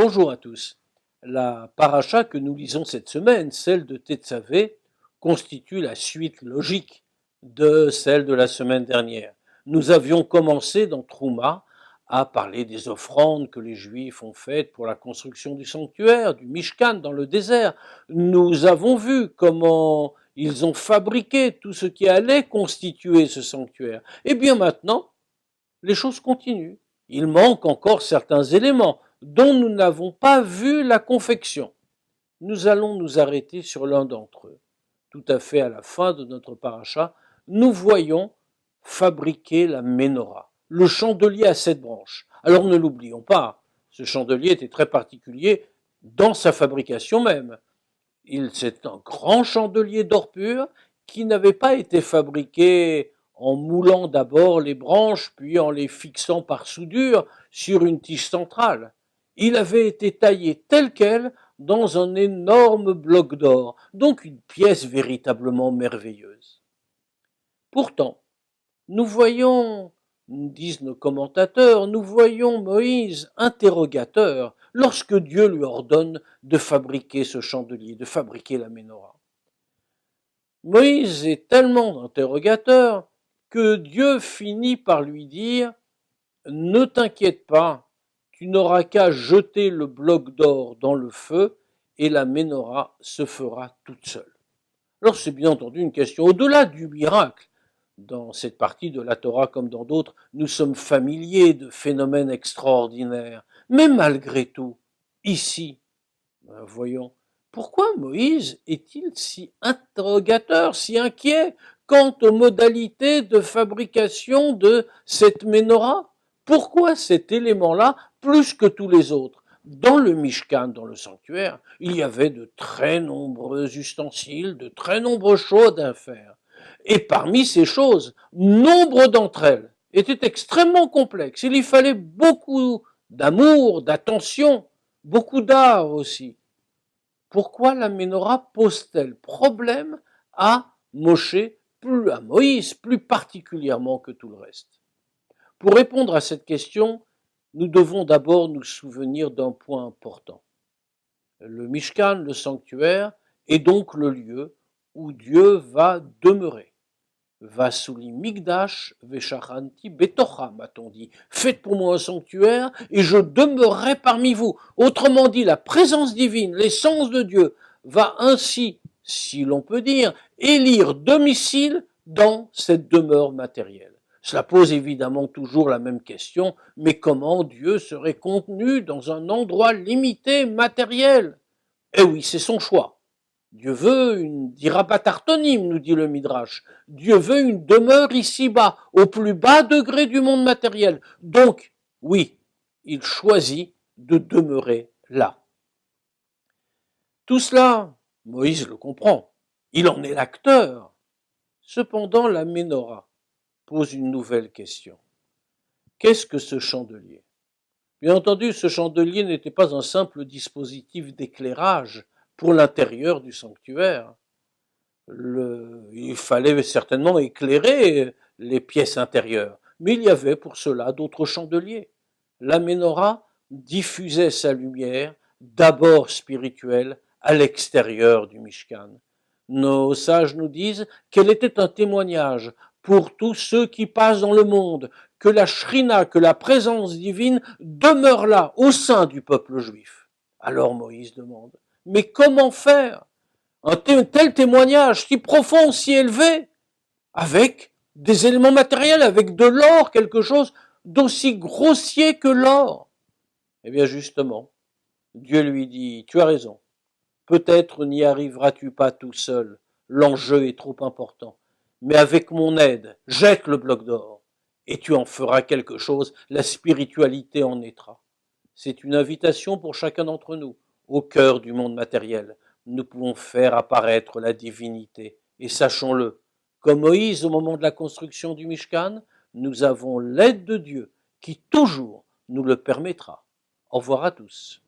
Bonjour à tous. La paracha que nous lisons cette semaine, celle de Tetzavé, constitue la suite logique de celle de la semaine dernière. Nous avions commencé dans Trouma à parler des offrandes que les Juifs ont faites pour la construction du sanctuaire, du Mishkan dans le désert. Nous avons vu comment ils ont fabriqué tout ce qui allait constituer ce sanctuaire. Et bien maintenant, les choses continuent. Il manque encore certains éléments dont nous n'avons pas vu la confection. Nous allons nous arrêter sur l'un d'entre eux. Tout à fait à la fin de notre paracha, nous voyons fabriquer la menorah, le chandelier à 7 branches. Alors ne l'oublions pas, ce chandelier était très particulier dans sa fabrication même. C'est un grand chandelier d'or pur qui n'avait pas été fabriqué en moulant d'abord les branches, puis en les fixant par soudure sur une tige centrale. Il avait été taillé tel quel dans un énorme bloc d'or, donc une pièce véritablement merveilleuse. Pourtant, nous voyons, disent nos commentateurs, nous voyons Moïse interrogateur lorsque Dieu lui ordonne de fabriquer ce chandelier, de fabriquer la menorah. Moïse est tellement interrogateur que Dieu finit par lui dire « Ne t'inquiète pas, tu n'auras qu'à jeter le bloc d'or dans le feu et la menorah se fera toute seule. » Alors c'est bien entendu une question au-delà du miracle. Dans cette partie de la Torah comme dans d'autres, nous sommes familiers de phénomènes extraordinaires. Mais malgré tout, ici, voyons, pourquoi Moïse est-il si interrogateur, si inquiet quant aux modalités de fabrication de cette menorah? Pourquoi cet élément-là plus que tous les autres? Dans le Mishkan, dans le sanctuaire, il y avait de très nombreux ustensiles, de très nombreuses choses à faire. Et parmi ces choses, nombre d'entre elles étaient extrêmement complexes. Il y fallait beaucoup d'amour, d'attention, beaucoup d'art aussi. Pourquoi la menorah pose-t-elle problème à à Moïse, plus particulièrement que tout le reste? Pour répondre à cette question, nous devons d'abord nous souvenir d'un point important. Le Mishkan, le sanctuaire, est donc le lieu où Dieu va demeurer. Vasuli Migdash Veshachanti Betocha, m'a-t-on dit. Faites pour moi un sanctuaire et je demeurerai parmi vous. Autrement dit, la présence divine, l'essence de Dieu, va ainsi, si l'on peut dire, élire domicile dans cette demeure matérielle. Cela pose évidemment toujours la même question, mais comment Dieu serait contenu dans un endroit limité matériel? Eh oui, c'est son choix. Dieu veut une dirabatartonim, nous dit le Midrash. Dieu veut une demeure ici-bas, au plus bas degré du monde matériel. Donc, oui, il choisit de demeurer là. Tout cela, Moïse le comprend. Il en est l'acteur. Cependant, la Ménorah pose une nouvelle question. Qu'est-ce que ce chandelier? Bien entendu, ce chandelier n'était pas un simple dispositif d'éclairage pour l'intérieur du sanctuaire. Il fallait certainement éclairer les pièces intérieures, mais il y avait pour cela d'autres chandeliers. La menorah diffusait sa lumière, d'abord spirituelle, à l'extérieur du Mishkan. Nos sages nous disent qu'elle était un témoignage pour tous ceux qui passent dans le monde, que la shrina, que la présence divine demeure là, au sein du peuple juif. Alors Moïse demande, mais comment faire un tel témoignage si profond, si élevé, avec des éléments matériels, avec de l'or, quelque chose d'aussi grossier que l'or? Eh bien justement, Dieu lui dit, tu as raison, peut-être n'y arriveras-tu pas tout seul, l'enjeu est trop important, mais avec mon aide, jette le bloc d'or, et tu en feras quelque chose, la spiritualité en naîtra. C'est une invitation pour chacun d'entre nous, au cœur du monde matériel. Nous pouvons faire apparaître la divinité. Et sachons-le, comme Moïse au moment de la construction du Mishkan, nous avons l'aide de Dieu qui toujours nous le permettra. Au revoir à tous.